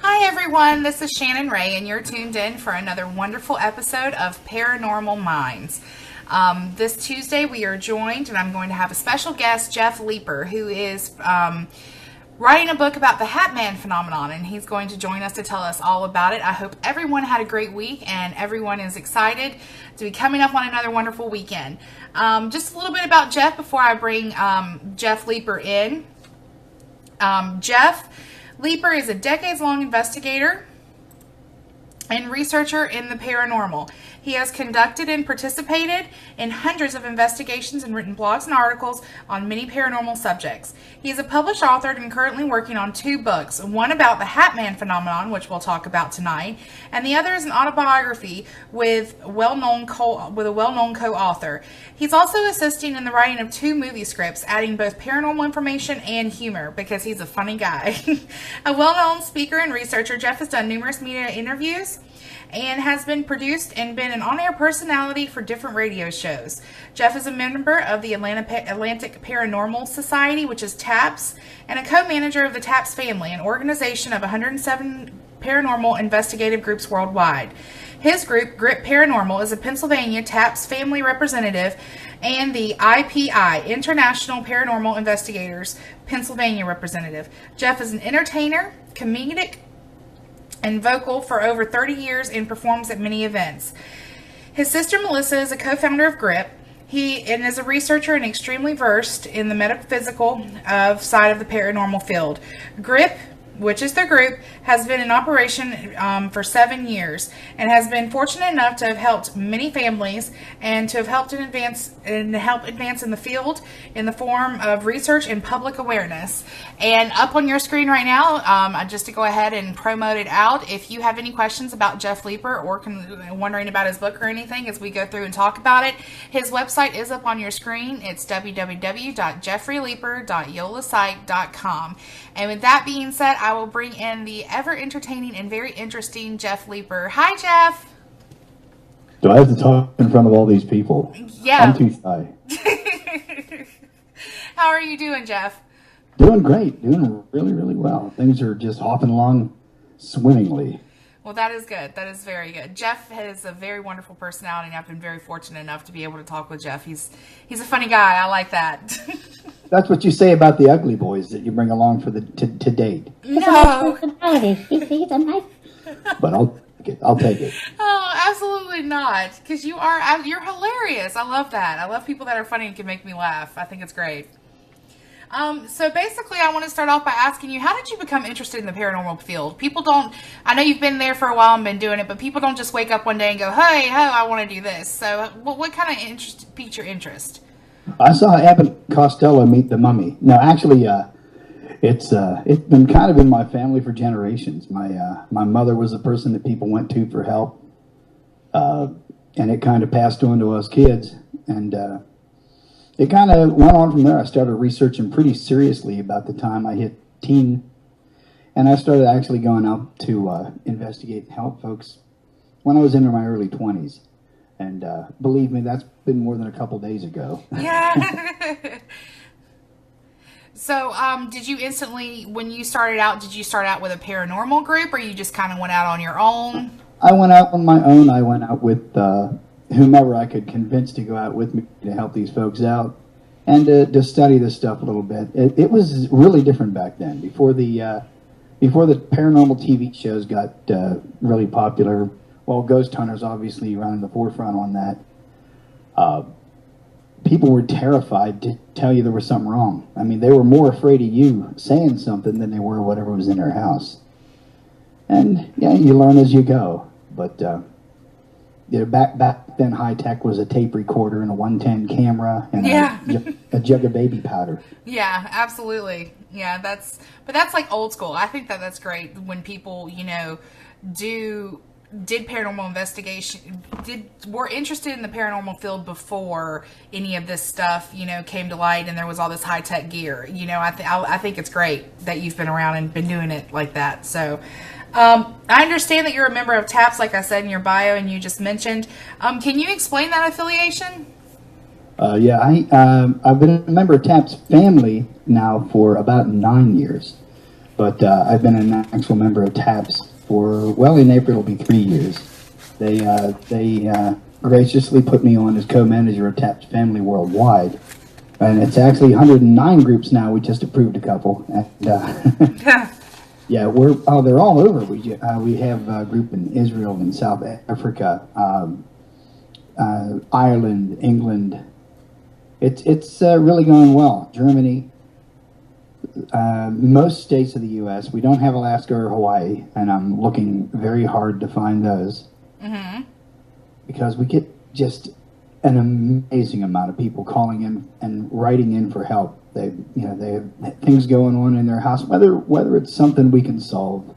Hi everyone, this is Shannon Ray, and you're tuned in for another wonderful episode of Paranormal Minds. This Tuesday we are joined, and I'm going to have a special guest, Jeff Leeper, who is writing a book about the Hat Man phenomenon, and he's going to join us to tell us all about it. I hope everyone had a great week and everyone is excited to be coming up on another wonderful weekend. Just a little bit about Jeff before I bring Jeff Leeper in. Jeff Leeper is a decades-long investigator and researcher in the paranormal. He has conducted and participated in hundreds of investigations and written blogs and articles on many paranormal subjects. He is a published author and currently working on 2 books, one about the Hat Man phenomenon, which we'll talk about tonight, and the other is an autobiography with a well-known co-author. He's also assisting in the writing of 2 movie scripts, adding both paranormal information and humor because he's a funny guy. A well-known speaker and researcher, Jeff has done numerous media interviews and has been produced and been an on-air personality for different radio shows. Jeff is a member of the Atlantic Paranormal Society, which is TAPS, and a co-manager of the TAPS family, an organization of 107 paranormal investigative groups worldwide. His group, Grip Paranormal, is a Pennsylvania TAPS family representative and the IPI, International Paranormal Investigators, Pennsylvania representative. Jeff is an entertainer, comedic, and vocal for over 30 years and performs at many events. His sister Melissa is a co-founder of GRIP. He is a researcher and extremely versed in the metaphysical side of the paranormal field. GRIP, which is their group, has been in operation for 7 years and has been fortunate enough to have helped many families and to have helped advance in the field in the form of research and public awareness. And up on your screen right now, just to go ahead and promote it out, if you have any questions about Jeff Leeper or wondering about his book or anything as we go through and talk about it, his website is up on your screen. It's www.jeffreyleeper.yolasite.com. And with that being said, I will bring in the ever-entertaining and very interesting Jeff Leeper. Hi, Jeff. Do I have to talk in front of all these people? Yeah. I'm too shy. How are you doing, Jeff? Doing great. Doing really, really well. Things are just hopping along swimmingly. Well, that is good. That is very good. Jeff has a very wonderful personality, and I've been very fortunate enough to be able to talk with Jeff. He's a funny guy. I like that. That's what you say about the ugly boys that you bring along for to date. No. But I'll take it. Oh, absolutely not. Because you're hilarious. I love that. I love people that are funny and can make me laugh. I think it's great. So basically, I want to start off by asking you, how did you become interested in the paranormal field? I know you've been there for a while and been doing it, but people don't just wake up one day and go, hey, I want to do this. So what kind of piqued your interest? I saw Abbott Costello meet the mummy. No, actually, it's been kind of in my family for generations. My mother was the person that people went to for help, and it kind of passed on to us kids, and it kind of went on from there. I started researching pretty seriously about the time I hit teen, and I started actually going out to investigate and help folks when I was in my early 20s. And believe me, that's been more than a couple days ago. Yeah. So, did you instantly, when you started out, did you start out with a paranormal group, or you just kind of went out on your own? I went out on my own. I went out with whomever I could convince to go out with me to help these folks out and to study this stuff a little bit. It was really different back then. Before the paranormal TV shows got really popular. Well, Ghost Hunters obviously running the forefront on that. People were terrified to tell you there was something wrong. I mean, they were more afraid of you saying something than they were whatever was in their house. And yeah, you learn as you go. But back then, high tech was a tape recorder and a 110 camera and a jug of baby powder. Yeah, absolutely. Yeah, that's like old school. I think that's great when people, did paranormal investigation, were interested in the paranormal field before any of this stuff, came to light and there was all this high-tech gear. I think it's great that you've been around and been doing it like that. So I understand that you're a member of TAPS, like I said in your bio and you just mentioned. Can you explain that affiliation? I've been a member of TAPS family now for about 9 years. But I've been an actual member of TAPS for, well, in April it'll be 3 years. They graciously put me on as co-manager of TAPS Family Worldwide. And it's actually 109 groups now. We just approved a couple. And, yeah, they're all over. We have a group in Israel and South Africa, Ireland, England. It's really going well. Germany, most states of the U.S. We don't have Alaska or Hawaii, and I'm looking very hard to find those. Mm-hmm. Because we get just an amazing amount of people calling in and writing in for help. They have things going on in their house, whether it's something we can solve,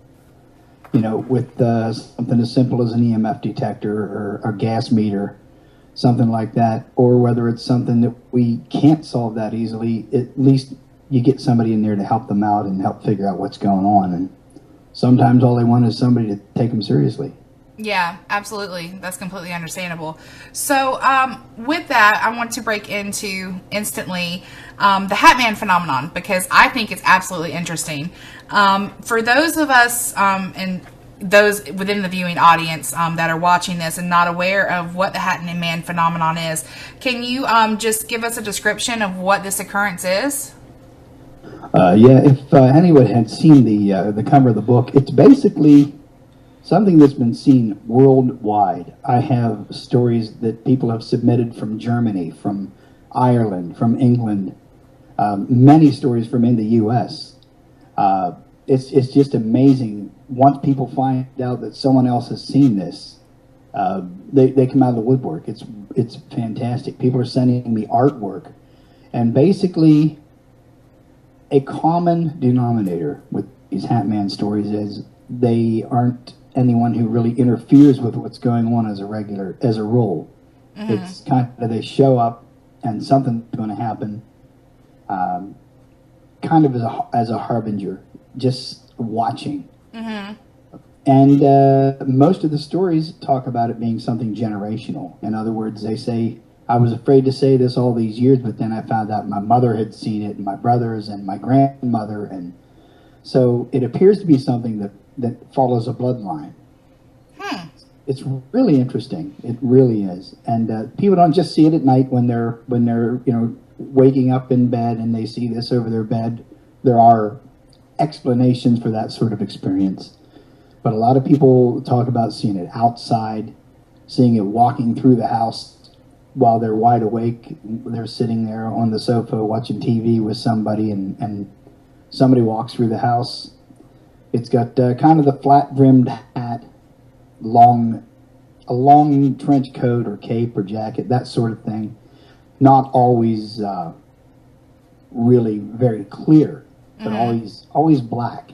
with something as simple as an EMF detector or a gas meter, something like that, or whether it's something that we can't solve that easily. At least you get somebody in there to help them out and help figure out what's going on. And sometimes all they want is somebody to take them seriously. Yeah, absolutely. That's completely understandable. So with that, I want to break into instantly the Hat Man phenomenon, because I think it's absolutely interesting. For those of us and those within the viewing audience that are watching this and not aware of what the Hat Man phenomenon is, can you just give us a description of what this occurrence is? Yeah, if anyone had seen the cover of the book, it's basically something that's been seen worldwide. I have stories that people have submitted from Germany, from Ireland, from England, many stories from in the U.S. It's just amazing. Once people find out that someone else has seen this, they come out of the woodwork. It's fantastic. People are sending me artwork, and basically a common denominator with these Hat Man stories is they aren't anyone who really interferes with what's going on as a role. Mm-hmm. It's kind of, they show up and something's going to happen, kind of as a harbinger, just watching. Mm-hmm. And most of the stories talk about it being something generational. In other words, they say, I was afraid to say this all these years, but then I found out my mother had seen it, and my brothers, and my grandmother, and so it appears to be something that follows a bloodline. It's really interesting. It really is. And people don't just see it at night when they're waking up in bed and they see this over their bed. There are explanations for that sort of experience. But a lot of people talk about seeing it outside, seeing it walking through the house while they're wide awake. They're sitting there on the sofa watching TV with somebody, and somebody walks through the house. It's got kind of the flat-brimmed hat, a long trench coat or cape or jacket, that sort of thing. Not always really very clear, but always black.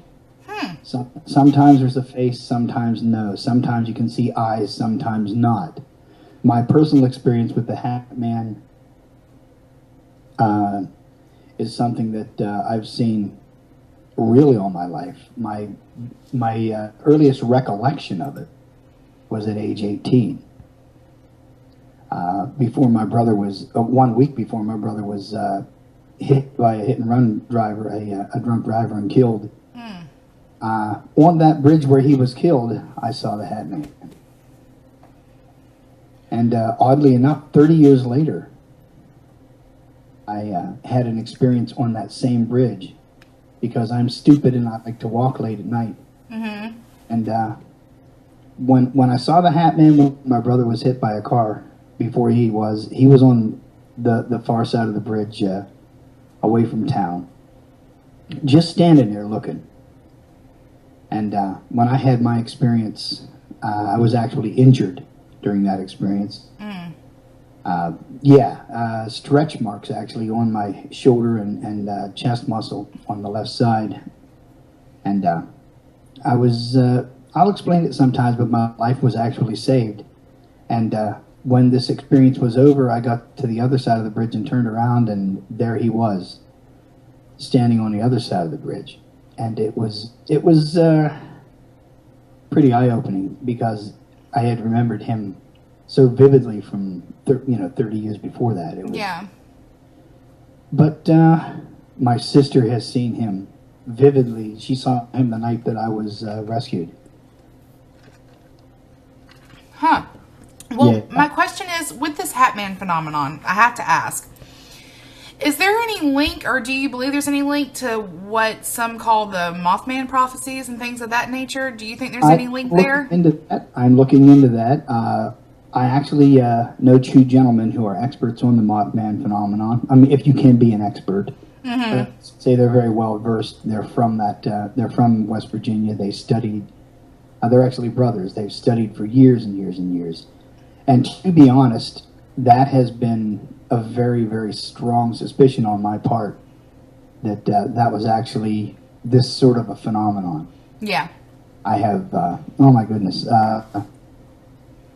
Sometimes there's a face, sometimes no. Sometimes you can see eyes, sometimes not. My personal experience with the Hat Man is something that I've seen really all my life. My earliest recollection of it was at age 18. Before my brother was 1 week before my brother was hit by a hit-and-run driver, a drunk driver, and killed. On that bridge where he was killed, I saw the Hat Man. And oddly enough, 30 years later, I had an experience on that same bridge, because I'm stupid and I like to walk late at night. Mm-hmm. And when I saw the Hat Man, when my brother was hit by a car, before he was on the far side of the bridge, away from town, just standing there looking. And when I had my experience, I was actually injured during that experience. Stretch marks actually on my shoulder and chest muscle on the left side. And I was, I'll explain it sometimes, but my life was actually saved. And when this experience was over, I got to the other side of the bridge and turned around, and there he was, standing on the other side of the bridge. And it was pretty eye-opening, because I had remembered him so vividly from 30 years before that. It was, yeah. But my sister has seen him vividly. She saw him the night that I was rescued. Huh. Well, Yeah. my question is, with this Hat Man phenomenon, I have to ask, is there any link, or do you believe there's any link to what some call the Mothman prophecies and things of that nature? Do you think there's any link there? I'm looking into that. I actually know two gentlemen who are experts on the Mothman phenomenon. I mean, if you can be an expert, say they're very well versed. They're from they're from West Virginia. They studied. They're actually brothers. They've studied for years and years and years. And to be honest, that has been a very, very strong suspicion on my part that that was actually this sort of a phenomenon. Yeah. I have, oh my goodness, a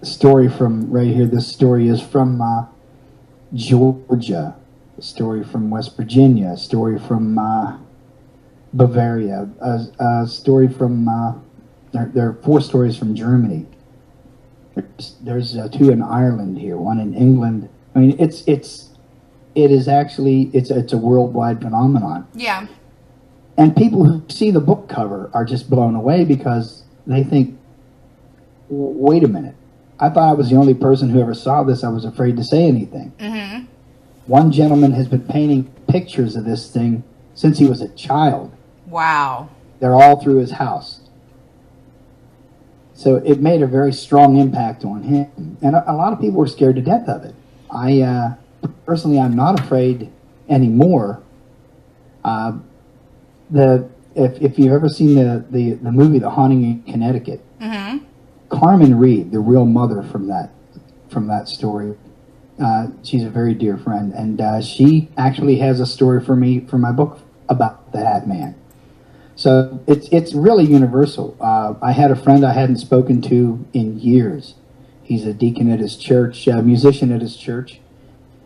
story from right here. This story is from Georgia, a story from West Virginia, a story from Bavaria, a story from, there are 4 stories from Germany. There's 2 in Ireland here, 1 in England. I mean, it is actually, it's a worldwide phenomenon. Yeah. And people who see the book cover are just blown away because they think, wait a minute. I thought I was the only person who ever saw this. I was afraid to say anything. Mm-hmm. One gentleman has been painting pictures of this thing since he was a child. Wow. They're all through his house. So it made a very strong impact on him. And a lot of people were scared to death of it. I personally, I'm not afraid anymore. If you've ever seen the movie The Haunting in Connecticut, Carmen Reed, the real mother from that story, she's a very dear friend, and she actually has a story for me for my book about the Hat Man. So it's really universal. I had a friend I hadn't spoken to in years. He's a deacon at his church, a musician at his church,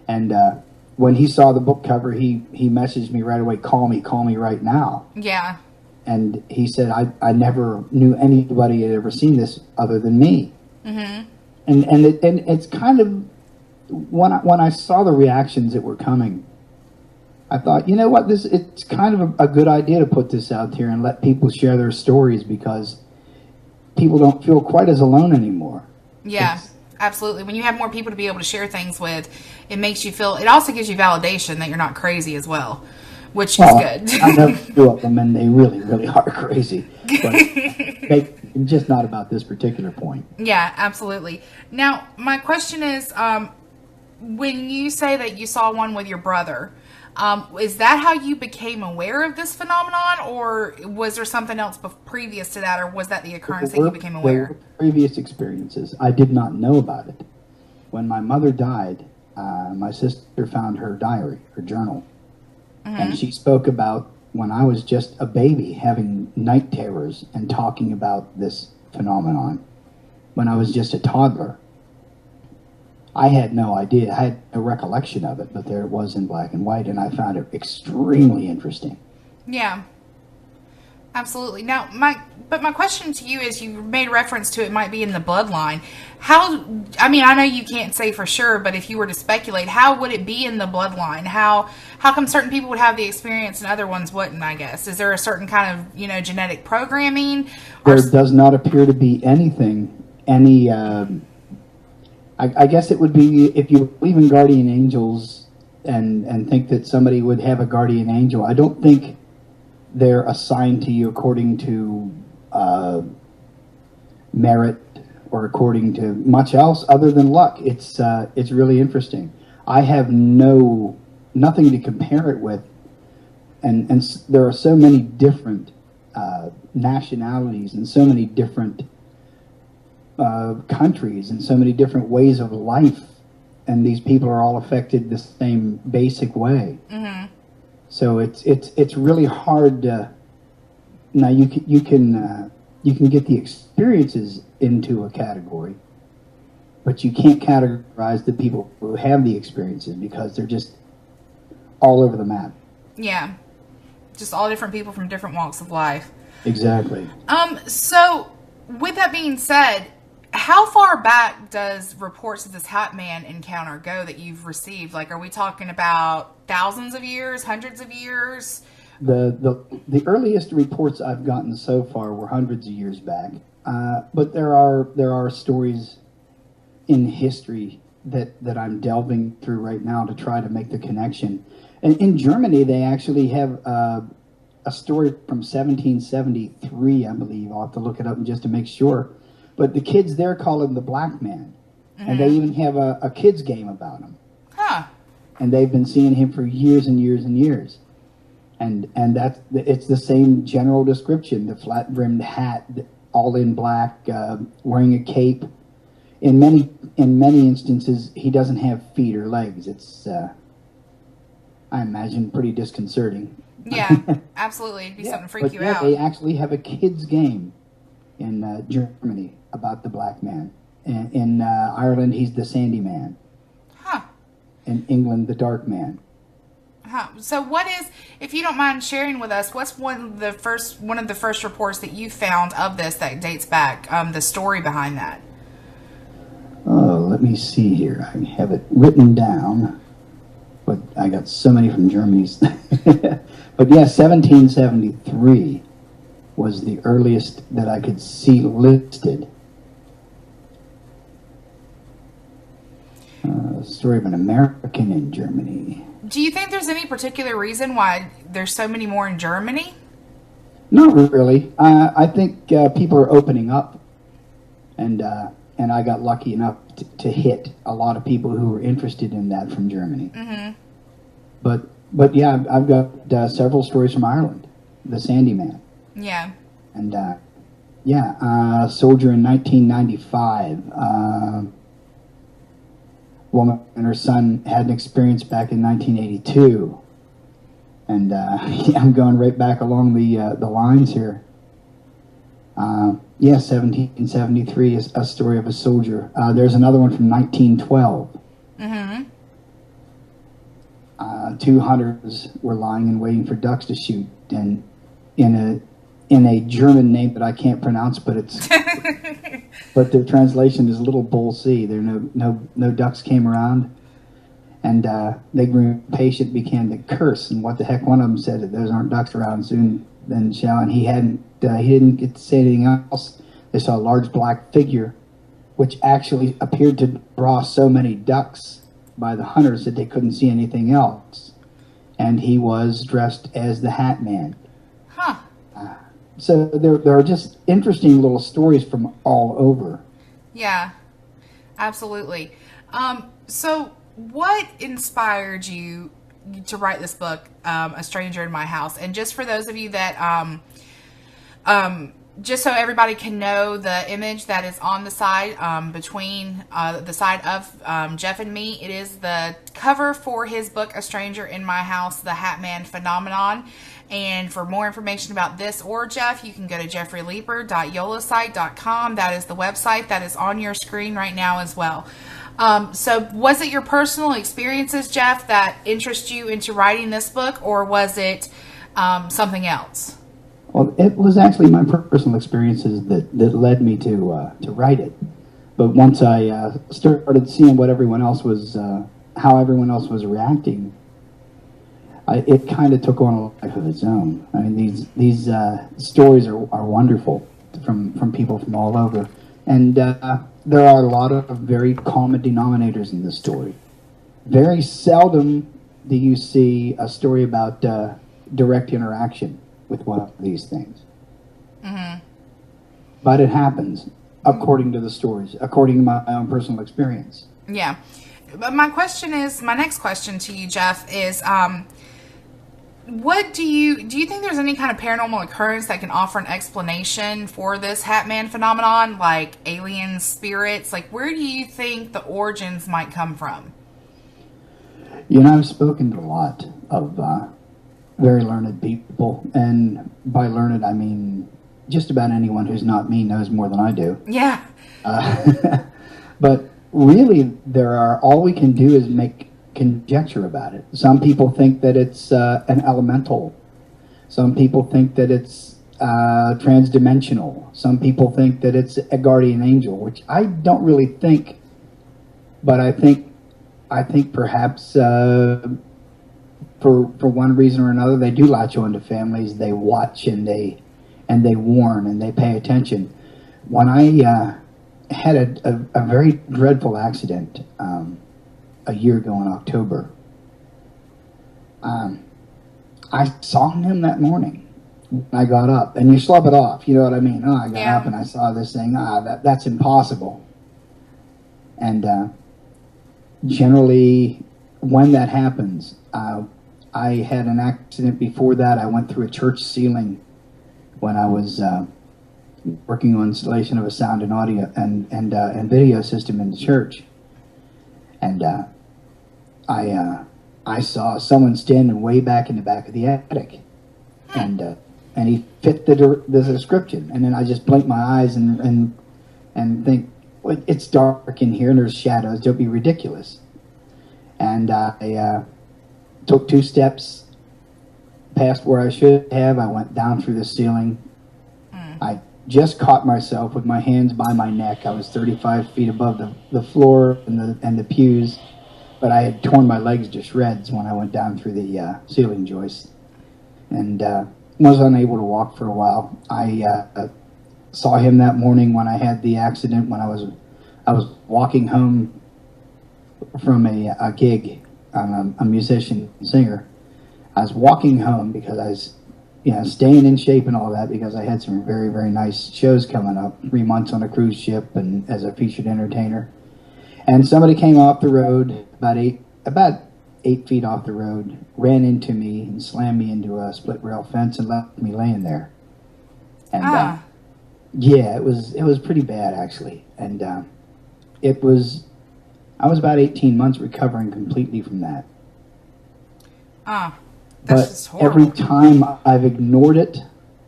and when he saw the book cover, he messaged me right away, call me right now. Yeah. And he said, I never knew anybody had ever seen this other than me. Mm-hmm. And it's kind of, when I saw the reactions that were coming, I thought, you know what, it's kind of a good idea to put this out here and let people share their stories because people don't feel quite as alone anymore. Yeah. Absolutely. When you have more people to be able to share things with, it makes you feel, it also gives you validation that you're not crazy as well, which is good. I know a few of them, and they really, really are crazy. But just not about this particular point. Yeah, absolutely. Now, my question is, when you say that you saw one with your brother, is that how you became aware of this phenomenon, or was there something else previous to that, or was that the occurrence that you became aware? There were previous experiences. I did not know about it. When my mother died, my sister found her diary, her journal, and she spoke about when I was just a baby having night terrors and talking about this phenomenon. When I was just a toddler, I had no idea. I had no recollection of it, but there it was in black and white, and I found it extremely interesting. Yeah, absolutely. Now, my question to you is, you made reference to it might be in the bloodline. I know you can't say for sure, but if you were to speculate, how would it be in the bloodline? How come certain people would have the experience and other ones wouldn't, I guess? Is there a certain kind of, genetic programming? There does not appear to be any... I guess it would be if you believe in guardian angels and think that somebody would have a guardian angel. I don't think they're assigned to you according to merit or according to much else other than luck. It's really interesting. I have nothing to compare it with, and there are so many different nationalities and so many different countries and so many different ways of life, and these people are all affected the same basic way. Mm-hmm. So it's really hard to. Now you can get the experiences into a category, but you can't categorize the people who have the experiences because they're just all over the map. Yeah, just all different people from different walks of life. Exactly. So with that being said, how far back does reports of this Hat Man encounter go that you've received? Like, are we talking about thousands of years, hundreds of years? The earliest reports I've gotten so far were hundreds of years back, but there are stories in history that I'm delving through right now to try to make the connection. And in Germany, they actually have a story from 1773, I believe. I'll have to look it up just to make sure. But the kids there call him the Black Man, and they even have a kids game about him. Huh. And they've been seeing him for years and years and years. And it's the same general description: the flat-brimmed hat, all in black, wearing a cape. In many instances, he doesn't have feet or legs. It's, I imagine, pretty disconcerting. Yeah, absolutely. It'd be something to freak you out. They actually have a kids game in Germany about the Black Man. In Ireland, he's the Sandy Man. Huh. In England, the Dark Man. Huh. So what is, if you don't mind sharing with us, what's one of the first reports that you found of this that dates back, the story behind that? Oh, let me see here. I have it written down, but I got so many from Germany's. But yeah, 1773 was the earliest that I could see listed. Story of an American in Germany. Do you think there's any particular reason why there's so many more in Germany? Not really. I think people are opening up, and I got lucky enough to hit a lot of people who were interested in that from Germany. Mm-hmm. But yeah, I've got several stories from Ireland, the Sandy Man. Yeah. And soldier in 1995. Woman and her son had an experience back in 1982. And I'm going right back along the lines here. 1773 is a story of a soldier. There's another one from 1912. Mm-hmm. Two hunters were lying and waiting for ducks to shoot, and in a German name that I can't pronounce, but it's but the translation is Little Bull Sea. There no ducks came around, and they grew impatient, began to curse. And what the heck? One of them said that those aren't ducks around soon. Then shall, and he didn't get to say anything else. They saw a large black figure, which actually appeared to draw so many ducks by the hunters that they couldn't see anything else. And he was dressed as the Hat Man. Huh. So there are just interesting little stories from all over. Yeah, absolutely. So what inspired you to write this book, A Stranger in My House? And just for those of you that, just so everybody can know the image that is on the side, between the side of Jeff and me, it is the cover for his book, A Stranger in My House, The Hat Man Phenomenon. And for more information about this or Jeff, you can go to jeffreyleeper.yolasite.com. That is the website that is on your screen right now as well. So was it your personal experiences, Jeff, that interest you into writing this book, or was it something else? Well, it was actually my personal experiences that led me to write it. But once I started seeing what everyone else was, how everyone else was reacting, it kind of took on a life of its own. I mean, these stories are wonderful from people from all over, and there are a lot of very common denominators in this story. Very seldom do you see a story about direct interaction with one of these things. Mm-hmm. But it happens, according to the stories, according to my own personal experience. Yeah. But my next question to you, Jeff, is what do you think there's any kind of paranormal occurrence that can offer an explanation for this Hat Man phenomenon, like alien spirits? Like, where do you think the origins might come from? You know, I've spoken to a lot of very learned people, and by learned I mean just about anyone who's not me knows more than I do. Yeah. But really, all we can do is make conjecture about it. Some people think that it's an elemental. Some people think that it's transdimensional. Some people think that it's a guardian angel, which I don't really think. But I think perhaps for one reason or another, they do latch on to families. They watch and they warn and they pay attention. When I had a very dreadful accident a year ago in October, I saw him that morning. I got up, and you slub it off. You know what I mean? Oh, I got up and I saw this thing. That's impossible. And generally, when that happens, I had an accident before that. I went through a church ceiling when I was working on installation of a sound and audio and video system in the church, and I saw someone standing way back in the back of the attic, and he fit the description. And then I just blinked my eyes and think, well, it's dark in here and there's shadows. Don't be ridiculous. And I took 2 steps past where I should have. I went down through the ceiling. I just caught myself with my hands by my neck. I was 35 feet above the floor and the pews, but I had torn my legs to shreds when I went down through the ceiling joist, and was unable to walk for a while. I saw him that morning when I had the accident, when I was walking home from a gig. I'm a musician, singer. I was walking home because I was, staying in shape and all that, because I had some very, very nice shows coming up, 3 months on a cruise ship and as a featured entertainer. And somebody came off the road, about 8 feet off the road, ran into me and slammed me into a split rail fence and left me laying there. And yeah, it was pretty bad, actually. And I was about 18 months recovering completely from that. That's just horrible. Every time I've ignored it,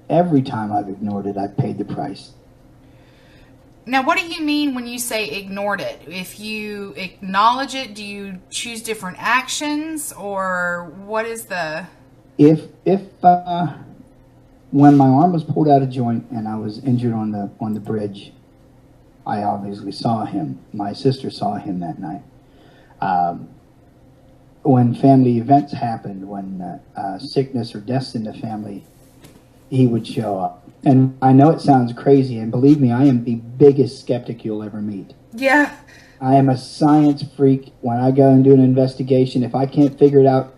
I've paid the price. Now, what do you mean when you say ignored it? If you acknowledge it, do you choose different actions, or what is the... If when my arm was pulled out of joint and I was injured on the bridge, I obviously saw him. My sister saw him that night. When family events happened, when sickness or deaths in the family, he would show up. And I know it sounds crazy, and believe me, I am the biggest skeptic you'll ever meet. Yeah. I am a science freak. When I go and do an investigation, if I can't figure it out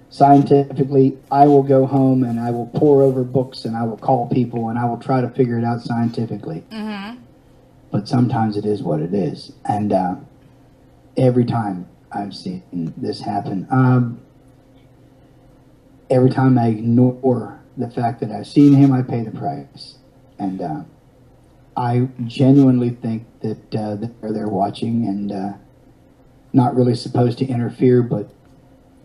scientifically, I will go home and I will pore over books and I will call people and I will try to figure it out scientifically. Mm-hmm. But sometimes it is what it is. And every time I've seen this happen, every time I ignore the fact that I've seen him, I pay the price. And I genuinely think that they're watching and not really supposed to interfere, but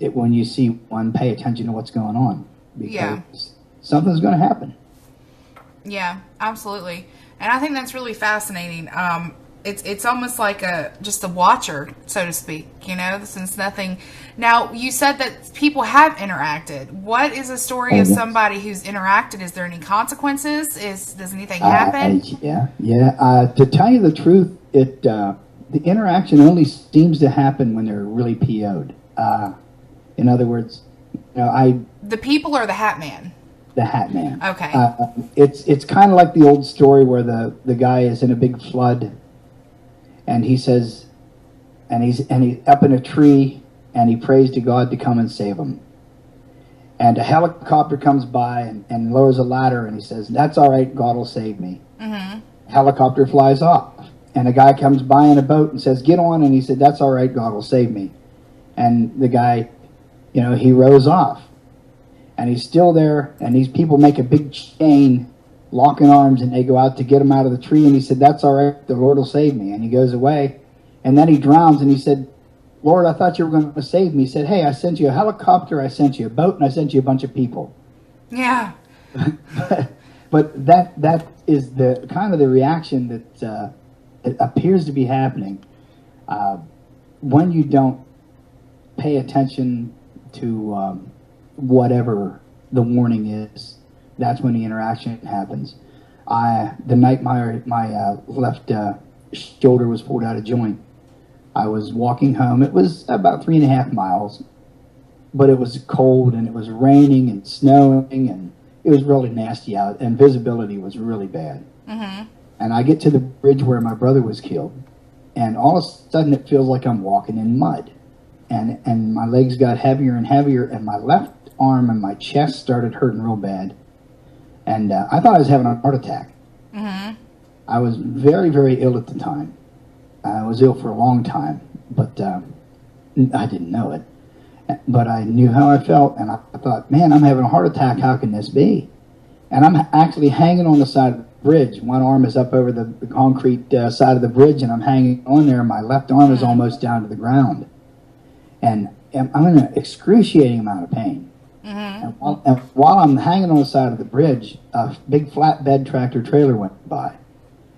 when you see one, pay attention to what's going on, because something's going to happen. Yeah, absolutely. And I think that's really fascinating. It's almost like just a watcher, so to speak, since nothing. Now, you said that people have interacted. What is a story of somebody who's interacted? Is there any consequences? Does anything happen? To tell you the truth, the interaction only seems to happen when they're really PO'd. In other words, the people or the Hat Man? The Hat Man. Okay. It's kind of like the old story where the guy is in a big flood, and he says, and he's up in a tree, and he prays to God to come and save him. And a helicopter comes by and lowers a ladder, and he says, "That's all right, God will save me." Mm-hmm. Helicopter flies off, and a guy comes by in a boat and says, "Get on," and he said, "That's all right, God will save me." And the guy, he rows off. And he's still there, and these people make a big chain, locking arms, and they go out to get him out of the tree. And he said, "That's all right, the Lord will save me." And he goes away. And then he drowns, and he said, "Lord, I thought you were going to save me." He said, "Hey, I sent you a helicopter, I sent you a boat, and I sent you a bunch of people." Yeah. But that is the kind of the reaction that it appears to be happening when you don't pay attention to whatever the warning is. That's when the interaction happens. The night my left shoulder was pulled out of joint, I was walking home. It was about 3.5 miles but it was cold and it was raining and snowing and it was really nasty out and visibility was really bad. And I get to the bridge where my brother was killed, and all of a sudden it feels like I'm walking in mud. And my legs got heavier and heavier, and my left arm and my chest started hurting real bad. And I thought I was having a heart attack. I was very, very ill at the time. I was ill for a long time, but I didn't know it. But I knew how I felt, and I thought, man, I'm having a heart attack. How can this be? And I'm actually hanging on the side of the bridge. One arm is up over the concrete side of the bridge, and I'm hanging on there. My left arm is almost down to the ground. And I'm in an excruciating amount of pain. And while I'm hanging on the side of the bridge, a big flatbed tractor trailer went by.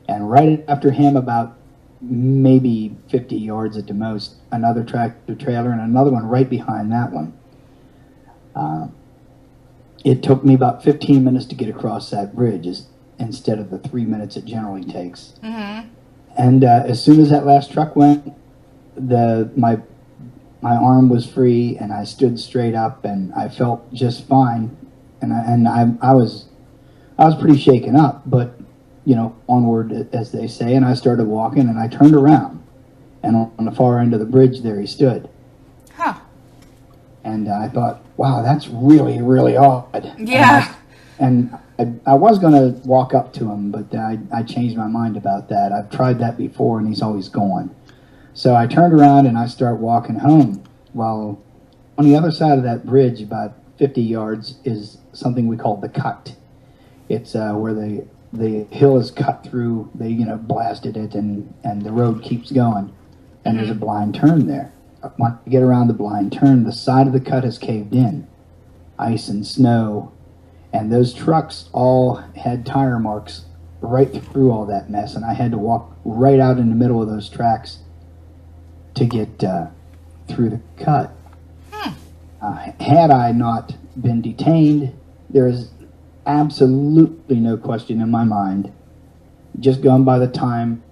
And right after him, about maybe 50 yards at the most, another tractor trailer and another one right behind that one. It took me about 15 minutes to get across that bridge instead of the 3 minutes it generally takes. And as soon as that last truck went, my arm was free and I stood straight up and I felt just fine. And I was pretty shaken up, but you know, onward, as they say, and I started walking, and I turned around, and on the far end of the bridge there he stood. And I thought, wow, that's really, really odd. Yeah. And I was going to walk up to him, but I changed my mind about that. I've tried that before, and he's always gone. So I turned around, and I start walking home. Well, on the other side of that bridge, about 50 yards, is something we call the cut. It's where the hill is cut through. They blasted it, and the road keeps going, and there's a blind turn there. When you get around the blind turn, the side of the cut has caved in, ice and snow, and those trucks all had tire marks right through all that mess, and I had to walk right out in the middle of those tracks to get through the cut. Had I not been detained, there is absolutely no question in my mind, just going by the time,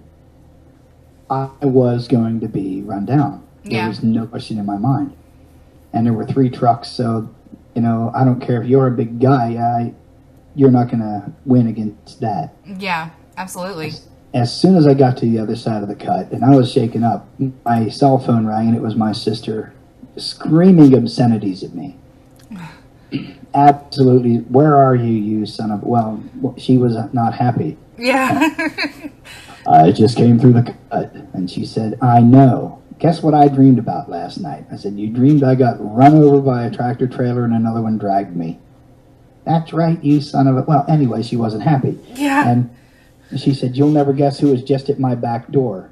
I was going to be run down. There was no question in my mind. And there were 3 trucks, so, I don't care if you're a big guy, you're not going to win against that. Yeah, absolutely. As soon as I got to the other side of the cut, and I was shaken up, my cell phone rang, and it was my sister screaming obscenities at me. Absolutely. Where are you, you son of... Well, she was not happy. Yeah. I just came through the cut, and she said, I know. Guess what I dreamed about last night? I said, you dreamed I got run over by a tractor trailer and another one dragged me. That's right, you son of a... Well, anyway, she wasn't happy. Yeah. And she said, you'll never guess who was just at my back door.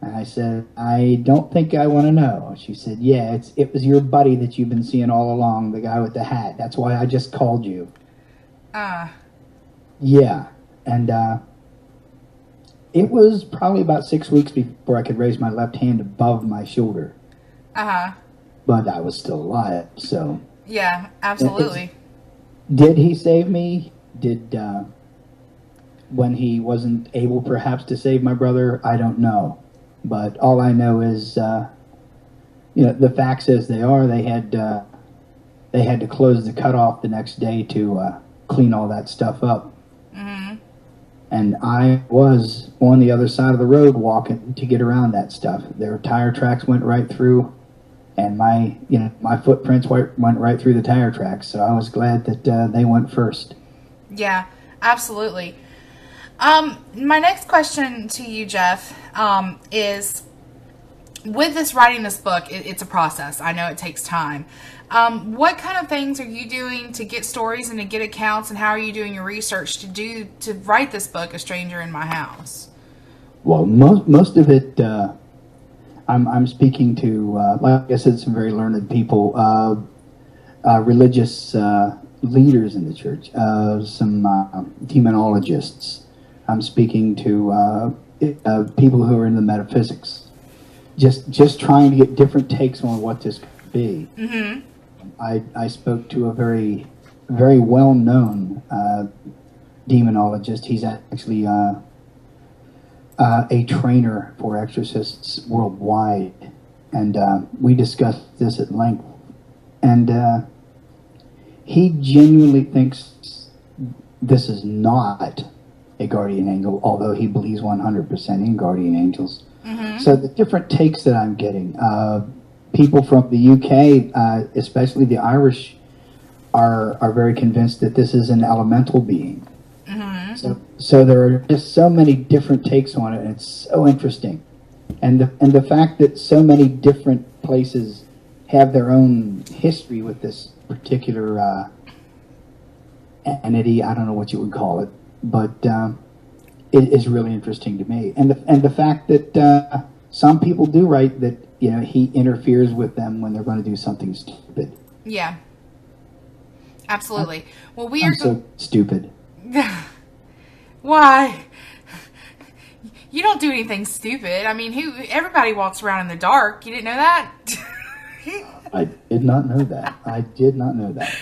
And I said, I don't think I want to know. She said, yeah, it was your buddy that you've been seeing all along, the guy with the hat. That's why I just called you. Yeah. And it was probably about 6 weeks before I could raise my left hand above my shoulder. But I was still alive, so... Yeah, absolutely. Did he save me? When he wasn't able perhaps to save my brother? I don't know. But all I know is, the facts as they are, they had to close the cutoff the next day to clean all that stuff up. And I was on the other side of the road walking to get around that stuff. Their tire tracks went right through, and my footprints went right through the tire tracks. So I was glad that they went first. Yeah, absolutely. My next question to you, Jeff, is with writing this book, it's a process. I know it takes time. What kind of things are you doing to get stories and to get accounts, and how are you doing your research to write this book, A Stranger in My House? Well, most of it, I'm speaking to, like I said, some very learned people, religious leaders in the church, some demonologists. I'm speaking to people who are into metaphysics, just trying to get different takes on what this could be. I spoke to a very, very well-known demonologist. He's actually a trainer for exorcists worldwide, and we discussed this at length. And he genuinely thinks this is not a guardian angel, although he believes 100% in guardian angels. So the different takes that I'm getting, people from the UK, especially the Irish, are very convinced that this is an elemental being. So there are just so many different takes on it, and it's so interesting. And the fact that so many different places have their own history with this particular entity, I don't know what you would call it, but it is really interesting to me. And the fact that some people do write that, you know, he interferes with them when they're going to do something stupid. Yeah. Absolutely. Well, I'm so stupid. Why? You don't do anything stupid. I mean, everybody walks around in the dark. You didn't know that? I did not know that. I did not know that.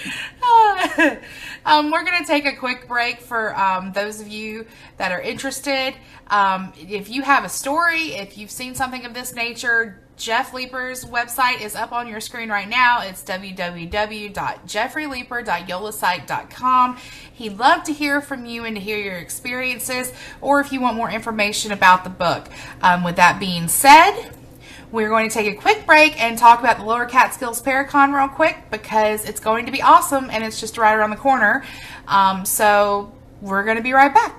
We're going to take a quick break for those of you that are interested. If you have a story, if you've seen something of this nature, Jeff Leeper's website is up on your screen right now. It's www.jeffreyleeper.yolasite.com. He'd love to hear from you and to hear your experiences, or if you want more information about the book. With that being said, we're going to take a quick break and talk about the Lower Catskills Paracon real quick, because it's going to be awesome and it's just right around the corner. So we're going to be right back.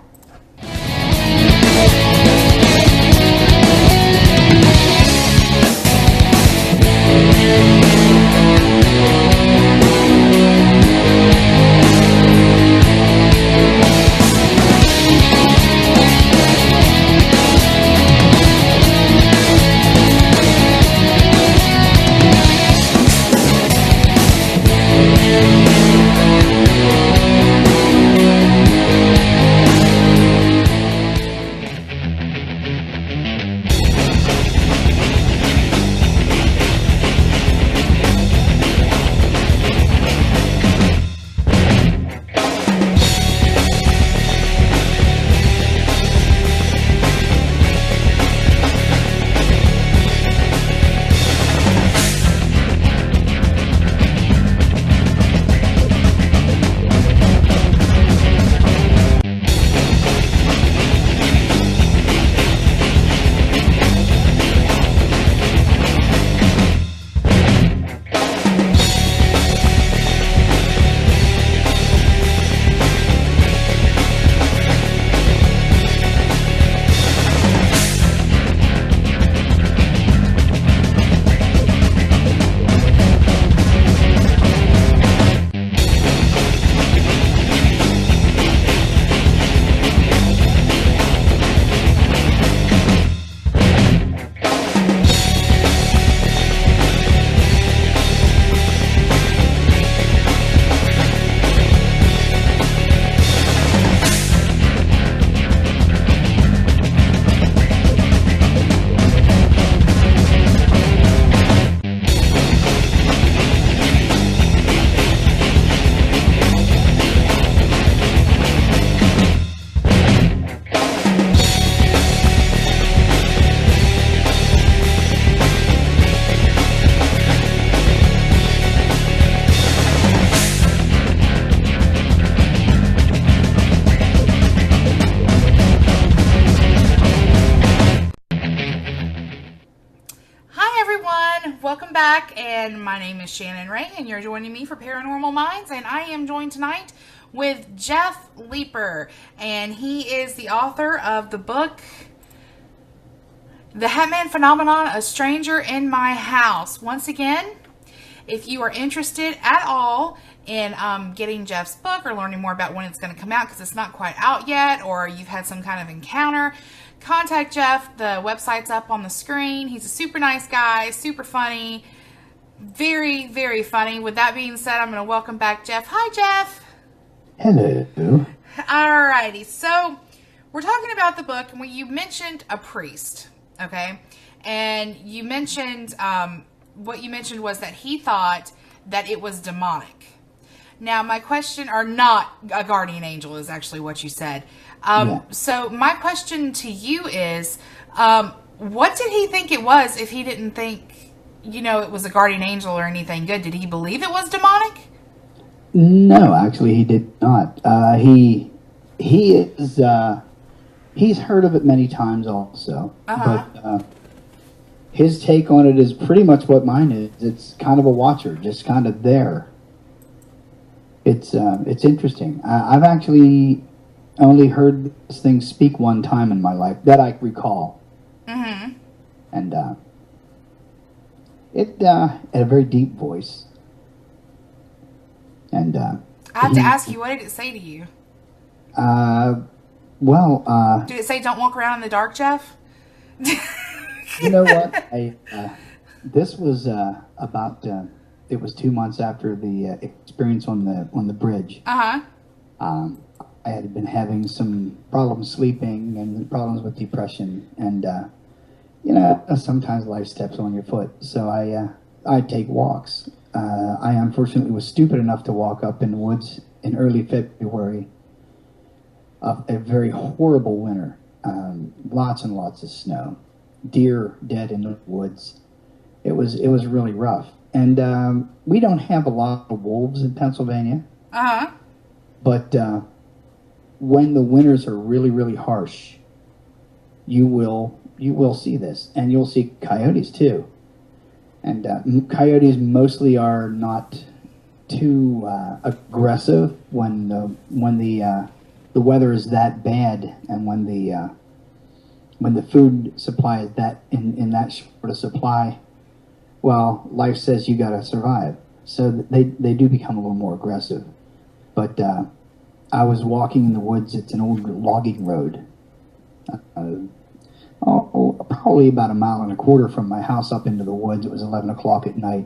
Welcome back, and my name is Shannon Ray, and you're joining me for Paranormal Minds, and I am joined tonight with Jeff Leeper, and he is the author of the book The Hatman Phenomenon, A Stranger in My House. Once again, if you are interested at all in getting Jeff's book or learning more about when it's going to come out, because it's not quite out yet, or you've had some kind of encounter, contact Jeff. The website's up on the screen. He's a super nice guy, super funny, very, very funny. With that being said, I'm going to welcome back Jeff. Hi, Jeff. Hello. Alrighty, so we're talking about the book, and you mentioned a priest, okay? And you mentioned, what you mentioned was that he thought that it was demonic. Now, my question, or not a guardian angel is actually what you said. So my question to you is, what did he think it was if he didn't think it was a guardian angel or anything good, did he believe it was demonic? No, actually, he did not. He is he's heard of it many times also, but his take on it is pretty much what mine is. It's kind of a watcher, just kind of there. It's interesting. I've actually only heard this thing speak one time in my life that I recall, and it had a very deep voice. And I have to ask you, what did it say to you? Well, Did it say don't walk around in the dark, Jeff? you know what? This was about. It was 2 months after the experience on the bridge. I had been having some problems sleeping and problems with depression, and sometimes life steps on your foot. So I take walks. I unfortunately was stupid enough to walk up in the woods in early February of a very horrible winter. Lots and lots of snow, deer dead in the woods. It was really rough. And we don't have a lot of wolves in Pennsylvania. But when the winters are really, really harsh, you will see this, and you'll see coyotes too. And coyotes mostly are not too aggressive when the weather is that bad, and when the food supply is that in that short of supply. Well, life says you got to survive, so they do become a little more aggressive. But I was walking in the woods. It's an old logging road. Probably about 1.25 miles from my house up into the woods. It was 11 o'clock at night.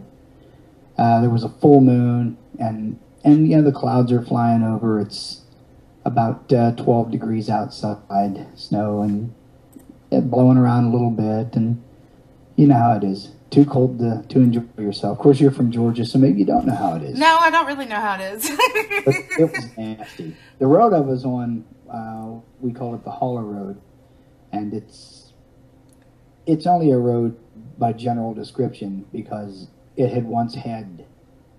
There was a full moon, and the clouds are flying over. It's about 12 degrees outside, snow and blowing around a little bit, and you know how it is. Too cold to enjoy yourself. Of course, you're from Georgia, so maybe you don't know how it is. No, I don't really know how it is. But it was nasty. The road I was on, we call it the Holler Road, and it's only a road by general description because it had once had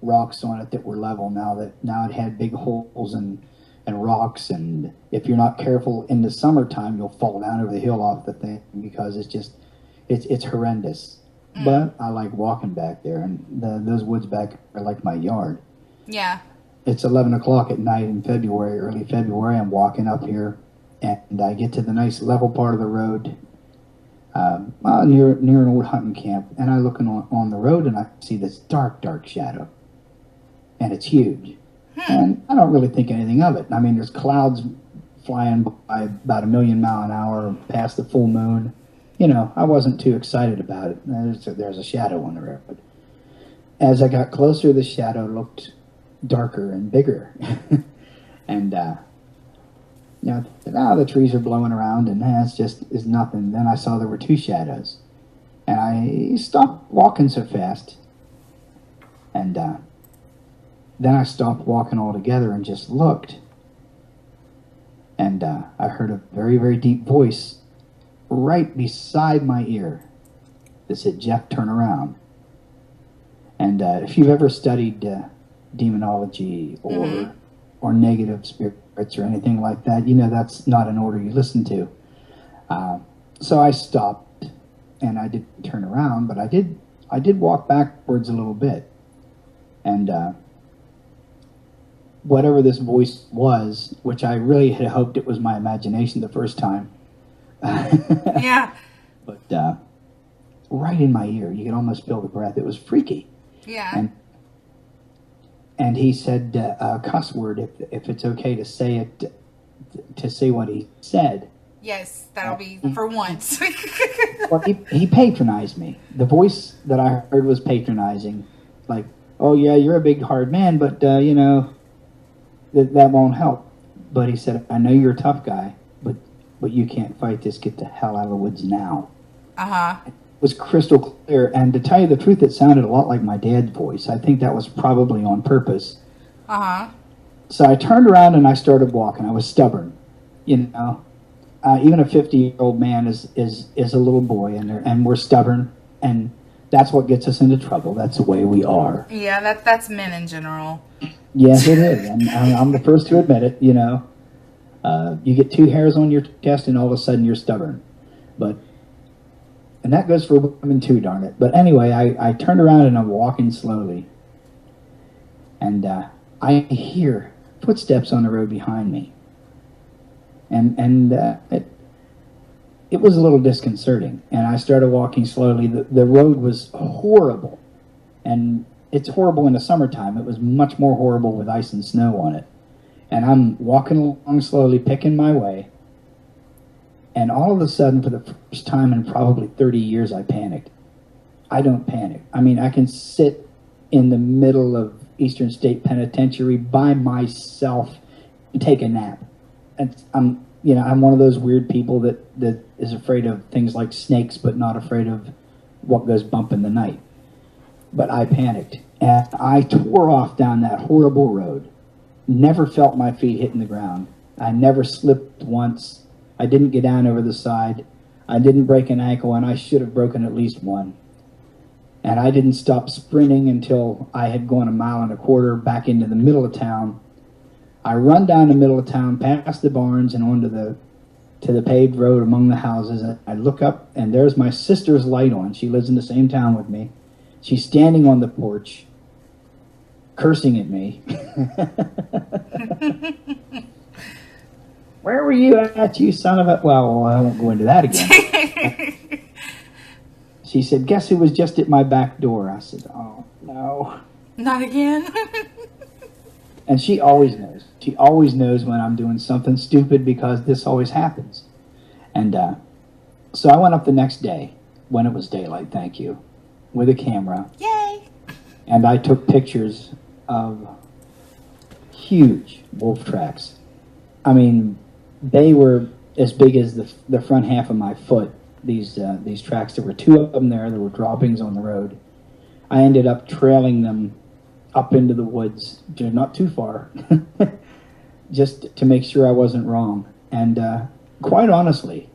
rocks on it that were level. Now it had big holes and rocks, and if you're not careful in the summertime, you'll fall down over the hill off the thing because it's horrendous. But I like walking back there, and those woods back are like my yard. Yeah. It's 11 o'clock at night in February, early February. I'm walking up here, and I get to the nice level part of the road, near an old hunting camp, and I look on the road, and I see this dark, dark shadow, and it's huge. And I don't really think anything of it. I mean, there's clouds flying by about 1,000,000 miles an hour past the full moon. I wasn't too excited about it. There's a shadow on the road. But as I got closer, the shadow looked darker and bigger. And, the trees are blowing around, and it's nothing. Then I saw there were 2 shadows. And I stopped walking so fast. And then I stopped walking altogether and just looked. And I heard a very, very deep voice right beside my ear that said, "Jeff, turn around." And if you've ever studied demonology or negative spirits or anything like that, that's not an order you listen to. So I stopped, and I didn't turn around, but I did walk backwards a little bit. And whatever this voice was, which I really had hoped it was my imagination the first time. Yeah. But right in my ear, you could almost feel the breath. It was freaky. Yeah. And he said a cuss word if it's okay to say it, to say what he said. Yes, that'll be for once. Well, he patronized me. The voice that I heard was patronizing, like, "Oh yeah, you're a big hard man, but that won't help." But he said, "I know you're a tough guy, but you can't fight this. Get the hell out of the woods now." It was crystal clear, and to tell you the truth, it sounded a lot like my dad's voice. I think that was probably on purpose. So I turned around and I started walking. I was stubborn, Even a 50-year-old man is a little boy, and we're stubborn. And that's what gets us into trouble. That's the way we are. Yeah, that's men in general. Yes, it is. And I'm the first to admit it, you know. You get 2 hairs on your chest and all of a sudden you're stubborn. And that goes for women too, darn it. But anyway, I turned around and I'm walking slowly. And I hear footsteps on the road behind me. And it was a little disconcerting. And I started walking slowly. The road was horrible. And it's horrible in the summertime. It was much more horrible with ice and snow on it. And I'm walking along slowly, picking my way. And all of a sudden, for the first time in probably 30 years, I panicked. I don't panic. I mean, I can sit in the middle of Eastern State Penitentiary by myself and take a nap. And I'm one of those weird people that is afraid of things like snakes, but not afraid of what goes bump in the night. But I panicked, and I tore off down that horrible road. Never felt my feet hitting the ground. I never slipped once. I didn't get down over the side. I didn't break an ankle, and I should have broken at least one. And I didn't stop sprinting until I had gone 1.25 miles back into the middle of town. I run down the middle of town, past the barns, and onto the paved road among the houses. And I look up, and there's my sister's light on. She lives in the same town with me. She's standing on the porch, cursing at me. Where were you at, you son of a... Well, I won't go into that again. She said, guess who was just at my back door? I said, oh, no. Not again. And she always knows. She always knows when I'm doing something stupid because this always happens. And so I went up the next day, when it was daylight, thank you, with a camera. Yay! And I took pictures of huge wolf tracks. I mean, they were as big as the front half of my foot. These tracks. There were 2 of them there. There were droppings on the road. I ended up trailing them up into the woods, not too far, just to make sure I wasn't wrong. And quite honestly,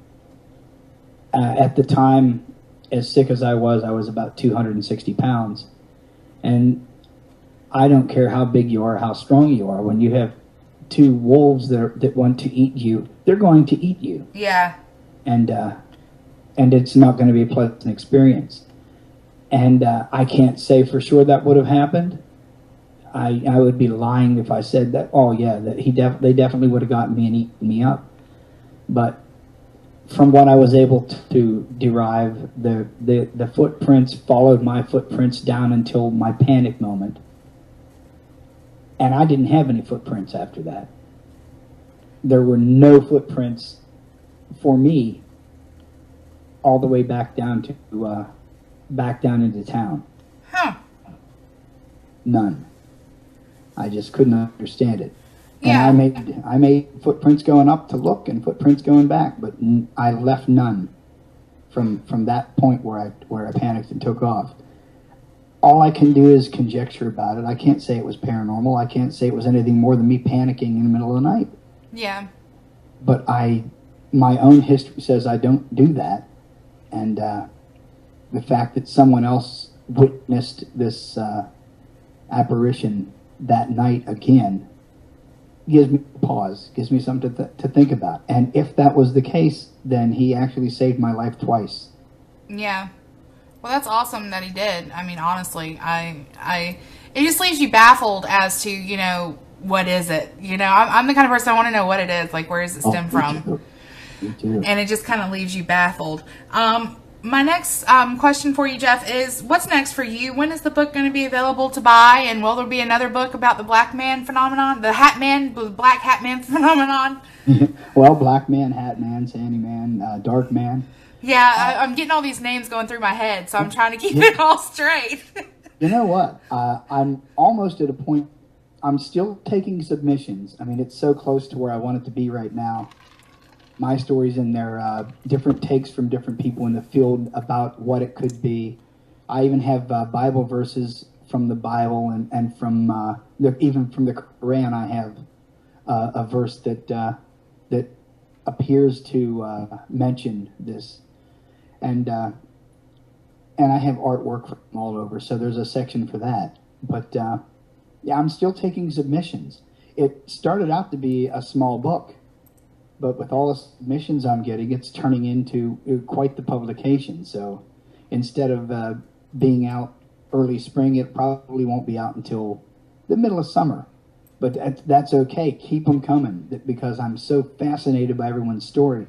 at the time, as sick as I was about 260 pounds. And I don't care how big you are, how strong you are. When you have 2 wolves that want to eat you, they're going to eat you. Yeah. And it's not going to be a pleasant experience. And I can't say for sure that would have happened. I would be lying if I said that. Oh yeah, that they definitely would have gotten me and eaten me up. But from what I was able to derive, the footprints followed my footprints down until my panic moment. And I didn't have any footprints after that. There were no footprints for me all the way back down into town. Huh. None. I just couldn't understand it. Yeah. And I made footprints going up to look and footprints going back, but I left none from that point where I panicked and took off. All I can do is conjecture about it. I can't say it was paranormal. I can't say it was anything more than me panicking in the middle of the night. Yeah. But my own history says I don't do that. And the fact that someone else witnessed this apparition that night again gives me pause, gives me something to think about. And if that was the case, then he actually saved my life twice. Yeah. Well, that's awesome that he did. I mean, honestly, it just leaves you baffled as to, what is it? I'm the kind of person I want to know what it is. Like, where does it stem from? Me too. And it just kind of leaves you baffled. My next question for you, Jeff, is what's next for you? When is the book going to be available to buy? And will there be another book about the Black Man phenomenon? The Black Hat Man phenomenon? Well, Black Man, Hat Man, Sandy Man, Dark Man. Yeah, I'm getting all these names going through my head, so I'm trying to keep it all straight. You know what? I'm almost at a point, I'm still taking submissions. I mean, it's so close to where I want it to be right now. My stories in there, different takes from different people in the field about what it could be. I even have Bible verses from the Bible and from even from the Quran. I have a verse that appears to mention this, and and I have artwork from all over, so there's a section for that. But yeah, I'm still taking submissions. It started out to be a small book, but with all the submissions I'm getting, it's turning into quite the publication. So instead of being out early spring, it probably won't be out until the middle of summer. But that's okay. Keep them coming because I'm so fascinated by everyone's story.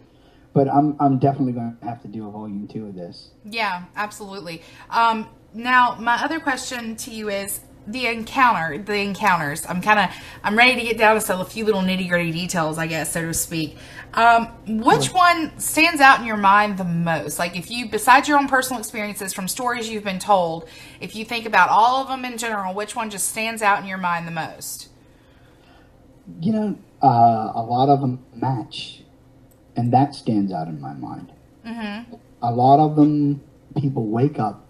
But I'm definitely going to have to do a volume 2 of this. Yeah, absolutely. Now, my other question to you is the encounters. I'm ready to get down to a few little nitty gritty details, I guess, so to speak. Which one stands out in your mind the most? Like, if you, besides your own personal experiences from stories you've been told, if you think about all of them in general, which one just stands out in your mind the most? You know, a lot of them match, and that stands out in my mind. Mm-hmm. A lot of them, people wake up,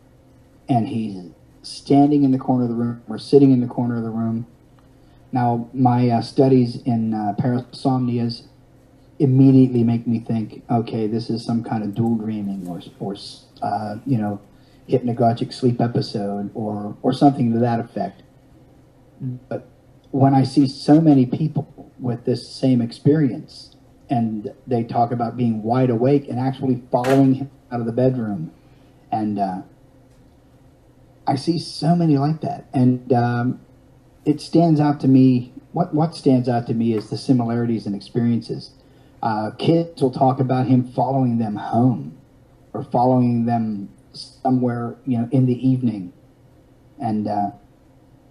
and he's standing in the corner of the room or sitting in the corner of the room. Now, my studies in parasomnias immediately make me think, okay, this is some kind of dual dreaming or you know, hypnagogic sleep episode or something to that effect. But when I see so many people with this same experience and they talk about being wide awake and actually following him out of the bedroom, and I see so many like that, and it stands out to me. What stands out to me is the similarities in experiences. Kids will talk about him following them home, or following them somewhere, you know, in the evening, and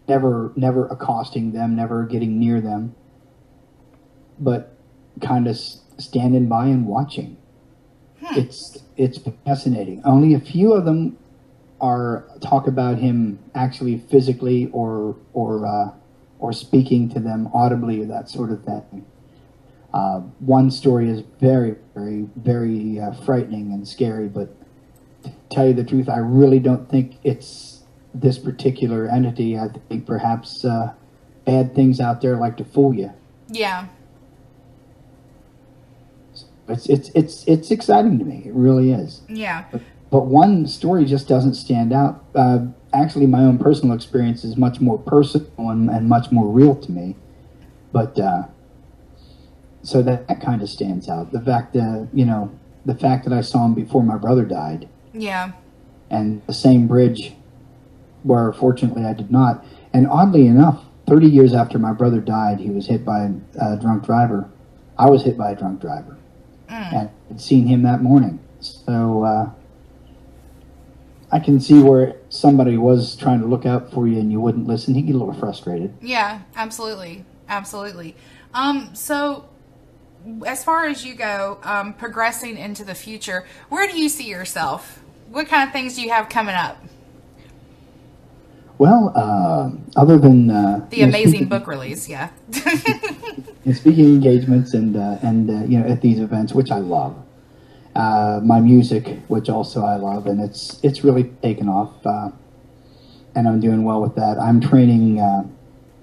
never accosting them, never getting near them, but kind of standing by and watching. It's fascinating. Only a few of them talk about him actually physically or speaking to them audibly or that sort of thing. One story is very, very, very frightening and scary, but to tell you the truth, I really don't think it's this particular entity. I think perhaps bad things out there like to fool you. Yeah. It's exciting to me. It really is. Yeah. But one story just doesn't stand out. Actually, my own personal experience is much more personal and much more real to me. But so that kind of stands out. The fact that, you know, the fact that I saw him before my brother died. Yeah. And the same bridge where fortunately I did not. And oddly enough, 30 years after my brother died, he was hit by a drunk driver. I was hit by a drunk driver. And I'd seen him that morning. So I can see where somebody was trying to look out for you and you wouldn't listen. He'd get a little frustrated. Yeah, absolutely. Absolutely. So as far as you go, progressing into the future, where do you see yourself? What kind of things do you have coming up? Well, other than the amazing book release, yeah. and speaking engagements and you know, at these events, which I love. My music, which also I love, and it's really taken off, and I'm doing well with that. I'm training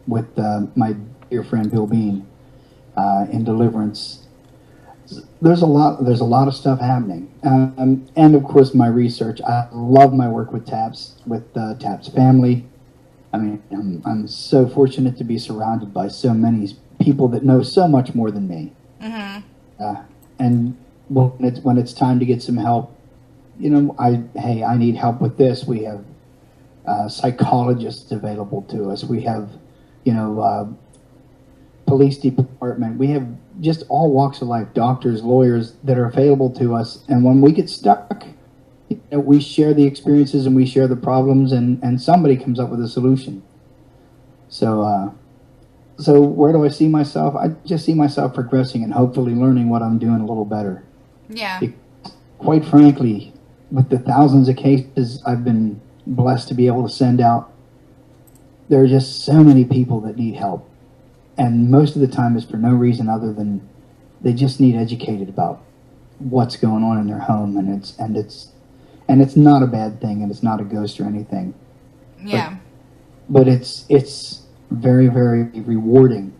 with my dear friend Bill Bean in Deliverance. There's a lot of stuff happening, and of course my research. I love my work with TAPS, with TAPS family. I mean, I'm so fortunate to be surrounded by so many people that know so much more than me. Mm-hmm. And when it's time to get some help, you know, I need help with this. We have psychologists available to us. We have, you know, police department. We have just all walks of life, doctors, lawyers that are available to us. And when we get stuck, you know, we share the experiences and we share the problems, and somebody comes up with a solution. So where do I see myself? I just see myself progressing and hopefully learning what I'm doing a little better. Yeah. Quite frankly, with the thousands of cases I've been blessed to be able to send out, there are just so many people that need help. And most of the time it's for no reason other than they just need educated about what's going on in their home, and it's not a bad thing, and it's not a ghost or anything. Yeah. But it's very, very rewarding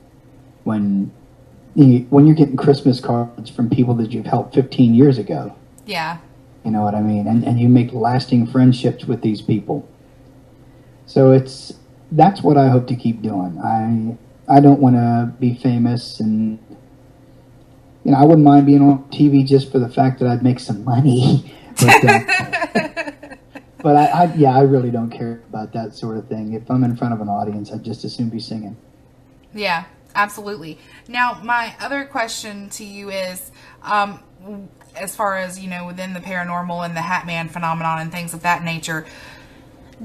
when you're getting Christmas cards from people that you've helped 15 years ago. Yeah. You know what I mean? And you make lasting friendships with these people. So that's what I hope to keep doing. I don't want to be famous, and I wouldn't mind being on TV just for the fact that I'd make some money. But I really don't care about that sort of thing. If I'm in front of an audience, I'd just as soon be singing. Yeah, absolutely. Now, my other question to you is, as far as, within the paranormal and the Hat Man phenomenon and things of that nature,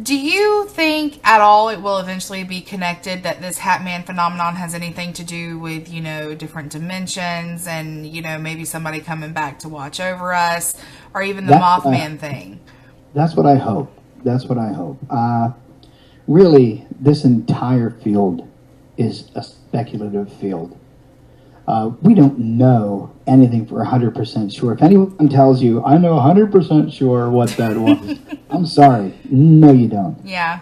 do you think at all it will eventually be connected that this Hat Man phenomenon has anything to do with, different dimensions and, maybe somebody coming back to watch over us, or even the Mothman thing? That's what I hope. Really, this entire field is a speculative field. We don't know anything for 100% sure. If anyone tells you, I know 100% sure what that was, I'm sorry. No, you don't. Yeah.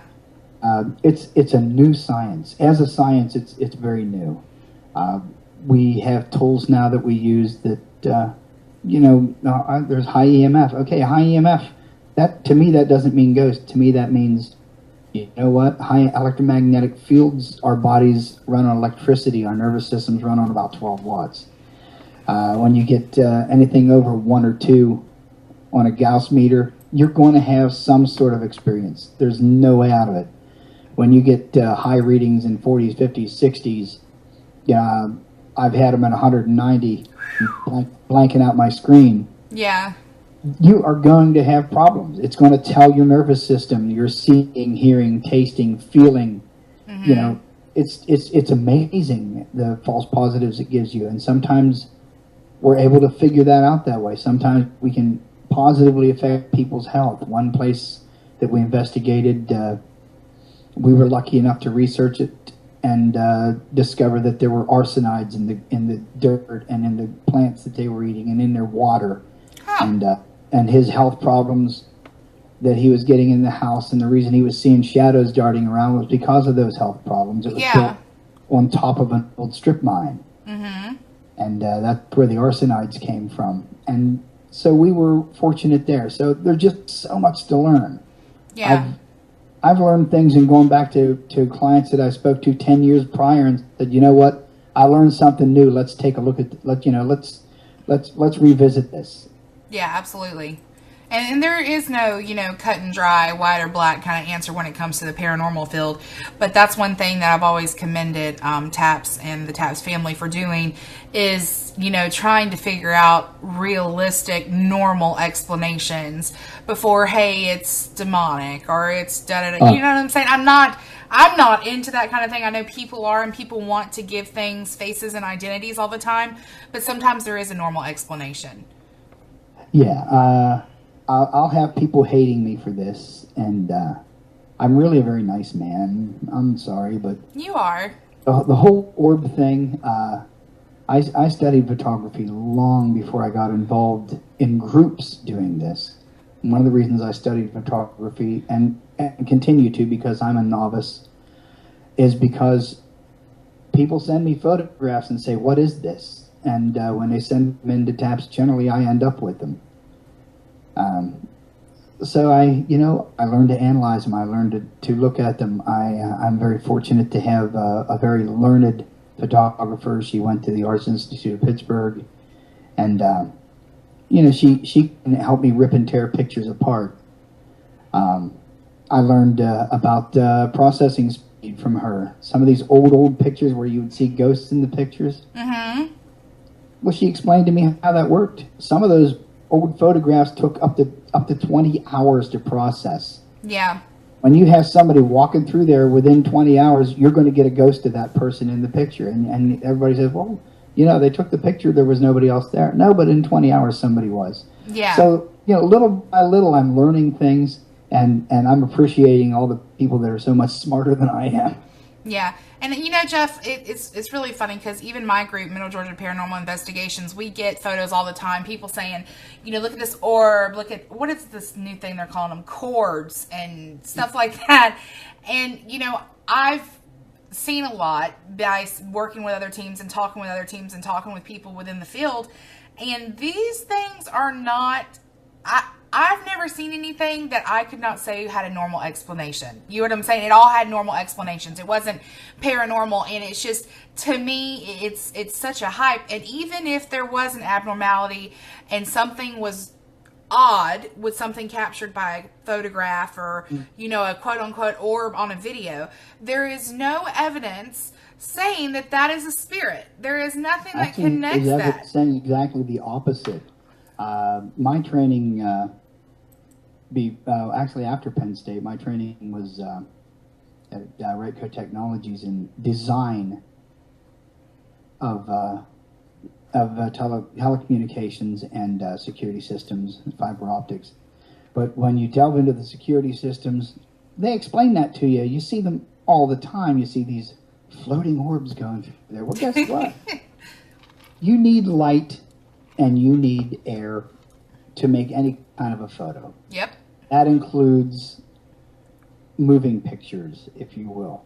It's a new science. As a science, it's very new. We have tools now that we use that, there's high EMF. Okay, high EMF. To me, that doesn't mean ghost. To me, that means, you know what? High electromagnetic fields, our bodies run on electricity. Our nervous systems run on about 12 watts. When you get anything over 1 or 2 on a Gauss meter, you're going to have some sort of experience. There's no way out of it. When you get high readings in 40s, 50s, 60s, I've had them at 190, blanking out my screen. Yeah. You are going to have problems. It's going to tell your nervous system. You're seeing, hearing, tasting, feeling. Mm-hmm. It's amazing the false positives it gives you. And sometimes we're able to figure that out that way. Sometimes we can positively affect people's health. One place that we investigated, we were lucky enough to research it and discover that there were arsenides in the dirt and in the plants that they were eating and in their water. Huh. And his health problems that he was getting in the house, and the reason he was seeing shadows darting around was because of those health problems. It was built on top of an old strip mine. Mm-hmm. And that's where the arsenides came from. And so we were fortunate there. So there's just so much to learn. Yeah. I've learned things, and going back to clients that I spoke to 10 years prior and said, you know what, I learned something new. Let's take a look at, let's revisit this. Yeah, absolutely. And there is no, cut and dry, white or black kind of answer when it comes to the paranormal field. But that's one thing that I've always commended TAPS and the TAPS family for doing is, trying to figure out realistic, normal explanations before, hey, it's demonic or it's da-da-da. You know what I'm saying? I'm not into that kind of thing. I know people are, and people want to give things faces and identities all the time. But sometimes there is a normal explanation. Yeah, I'll have people hating me for this, and I'm really a very nice man. I'm sorry, but... You are. The whole orb thing, I studied photography long before I got involved in groups doing this. And one of the reasons I studied photography, and continue to because I'm a novice, is because people send me photographs and say, what is this? And when they send them into TAPS, generally I end up with them. So I learned to analyze them. I learned to look at them. I'm very fortunate to have a very learned photographer. She went to the Arts Institute of Pittsburgh, and she can help me rip and tear pictures apart. I learned about processing speed from her. Some of these old pictures where you would see ghosts in the pictures. Mm-hmm. Well, she explained to me how that worked. Some of those old photographs took up to 20 hours to process. Yeah. When you have somebody walking through there within 20 hours, you're going to get a ghost of that person in the picture. And everybody says, well, they took the picture, there was nobody else there. No, but in 20 hours somebody was. Yeah. So, little by little I'm learning things, and I'm appreciating all the people that are so much smarter than I am. Yeah. And, Jeff, it's really funny because even my group, Middle Georgia Paranormal Investigations, we get photos all the time. People saying, look at this orb, look at, what is this new thing they're calling them? Cords and stuff like that. And, I've seen a lot by working with other teams and talking with other teams and talking with people within the field. And these things are not, I I've never seen anything that I could not say had a normal explanation. You know what I'm saying? It all had normal explanations. It wasn't paranormal, and it's just, to me, it's such a hype. And even if there was an abnormality and something was odd with something captured by a photograph or, a quote-unquote orb on a video, there is no evidence saying that that is a spirit. There is nothing that connects that. Saying exactly the opposite. My training, actually after Penn State, my training was at Rateco Technologies in design of telecommunications and security systems, fiber optics. But when you delve into the security systems, they explain that to you. You see them all the time. You see these floating orbs going through there. Well, guess what? You need light and you need air to make any kind of a photo. Yep. That includes moving pictures, if you will.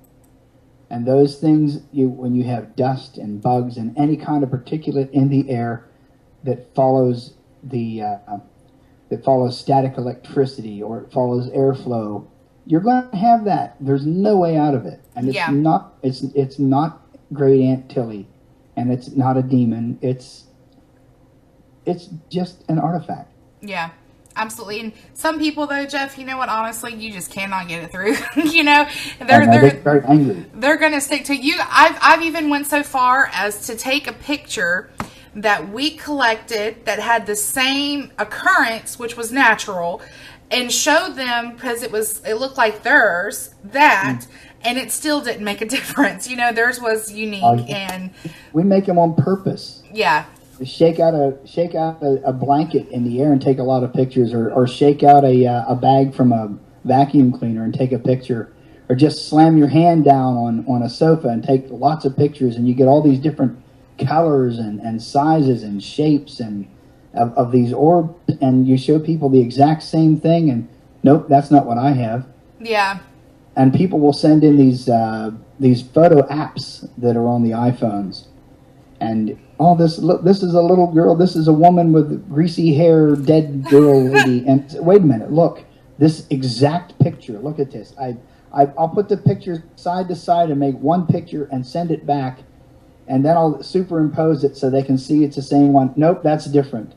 And those things, when you have dust and bugs and any kind of particulate in the air that follows static electricity or it follows airflow, you're going to have that. There's no way out of it. And it's not Great Aunt Tilly, and it's not a demon. It's just an artifact. Yeah. Absolutely. And some people, though, Jeff, you know what, honestly, you just cannot get it through. They're very angry. They're going to stick to you. I've even went so far as to take a picture that we collected that had the same occurrence, which was natural, and showed them, because it looked like theirs, and it still didn't make a difference. Theirs was unique. And we make them on purpose. Yeah. Shake out a blanket in the air and take a lot of pictures, or shake out a bag from a vacuum cleaner and take a picture, or just slam your hand down on a sofa and take lots of pictures, and you get all these different colors and sizes and shapes and of these orbs, and you show people the exact same thing, and nope, that's not what I have. Yeah. And people will send in these photo apps that are on the iPhones, and this is a little girl, this is a woman with greasy hair, dead girl lady, and wait a minute, look, this exact picture, look at this. I'll put the pictures side to side and make one picture and send it back, and then I'll superimpose it so they can see it's the same one. Nope, that's different.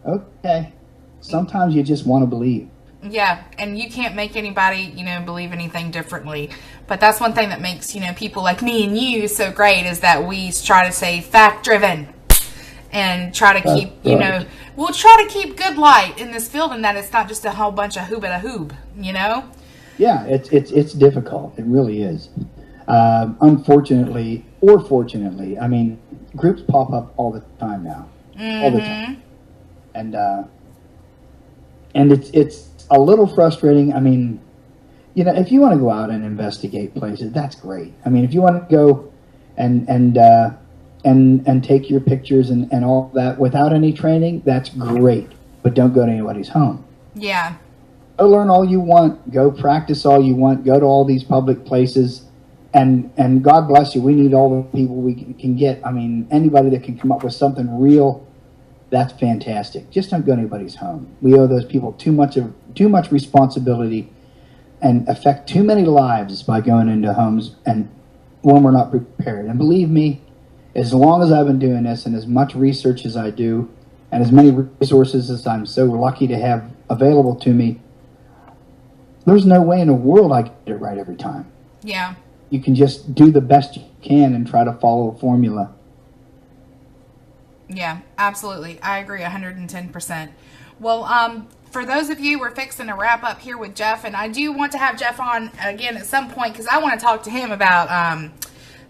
Okay. Sometimes you just want to believe. Yeah, and you can't make anybody, believe anything differently. But that's one thing that makes, people like me and you so great, is that we try to stay fact-driven and try to keep, we'll try to keep good light in this field, and that it's not just a whole bunch of hoobada-hoob, Yeah, it's difficult. It really is. Unfortunately, or fortunately, I mean, groups pop up all the time now. Mm-hmm. All the time. And it's a little frustrating. I mean, if you want to go out and investigate places, that's great. I mean, if you want to go and take your pictures and all that without any training, that's great. But don't go to anybody's home. Yeah. Go learn all you want. Go practice all you want. Go to all these public places. And God bless you. We need all the people we can get. I mean, anybody that can come up with something real, that's fantastic. Just don't go to anybody's home. We owe those people too much responsibility and affect too many lives by going into homes and when we're not prepared. And believe me, as long as I've been doing this and as much research as I do and as many resources as I'm so lucky to have available to me, there's no way in the world I get it right every time. Yeah. You can just do the best you can and try to follow a formula. Yeah, absolutely. I agree 110%. Well, for those of you, we're fixing to wrap up here with Jeff, and I do want to have Jeff on again at some point because I want to talk to him about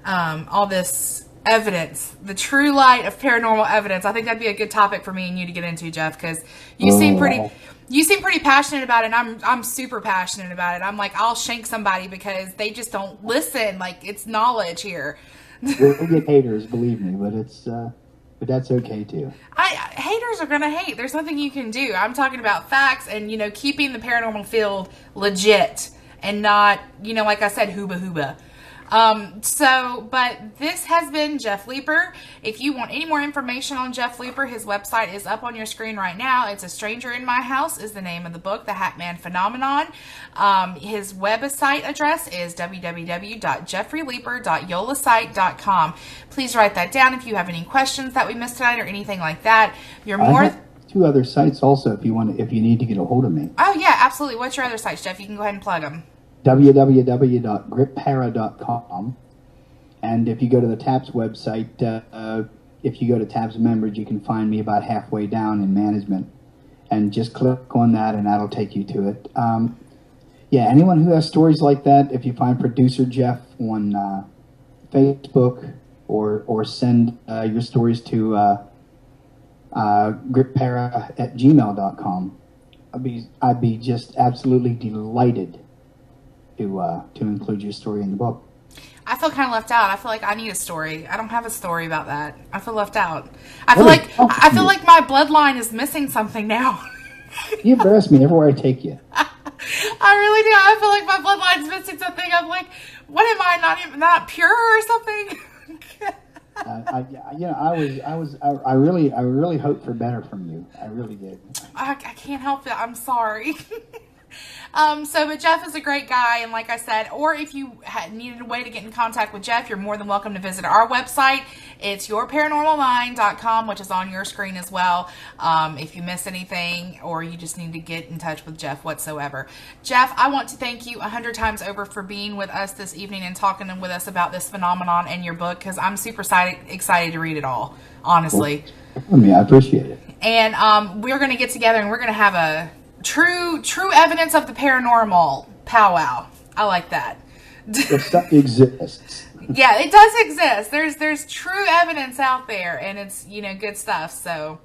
all this evidence, the true light of paranormal evidence. I think that'd be a good topic for me and you to get into, Jeff, because you seem pretty passionate about it, and I'm super passionate about it. I'm like, I'll shank somebody because they just don't listen. Like, it's knowledge here. We'll get haters, believe me, but that's okay too. Haters are gonna hate. There's nothing you can do. I'm talking about facts and keeping the paranormal field legit and not like I said, hooba hooba. But this has been Jeff Leeper. If you want any more information on Jeff Leeper, his website is up on your screen right now. It's A Stranger in My House is the name of the book, The Hat Man Phenomenon. His website address is www.jeffreyleeper.yolasite.com. Please write that down if you have any questions that we missed tonight or anything like that. You're I more... have 2 other sites also if you need to get a hold of me. Oh, yeah, absolutely. What's your other sites, Jeff? You can go ahead and plug them. www.grippara.com, and if you go to the TAPS website, if you go to TAPS members, you can find me about halfway down in management, and just click on that and that'll take you to it. Yeah, anyone who has stories like that, if you find Producer Jeff on Facebook, or send your stories to grippara@gmail.com, I'd be just absolutely delighted to include your story in the book. I feel kind of left out. I feel like I need a story. I don't have a story about that. I feel left out. I feel like my bloodline is missing something now. You embarrass me everywhere I take you. I really do. I feel like my bloodline's missing something. I'm like, what am I, not pure or something? I really hoped for better from you. I really did. I can't help it. I'm sorry. But Jeff is a great guy, and like I said, or if you needed a way to get in contact with Jeff, you're more than welcome to visit our website. It's yourparanormalmind.com, which is on your screen as well. If you miss anything, or you just need to get in touch with Jeff whatsoever. Jeff, I want to thank you 100 times over for being with us this evening and talking with us about this phenomenon and your book, because I'm super excited to read it all, honestly. I appreciate it. And we're going to get together and we're going to have a true evidence of the paranormal powwow. I like that. If stuff exists. Yeah, it does exist. There's true evidence out there, and it's, good stuff. So,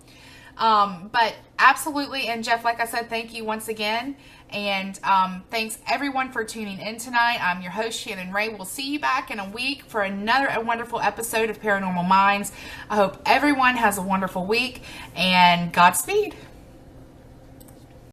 but absolutely. And Jeff, like I said, thank you once again. And thanks everyone for tuning in tonight. I'm your host, Shannon Ray. We'll see you back in a week for another wonderful episode of Paranormal Minds. I hope everyone has a wonderful week, and Godspeed.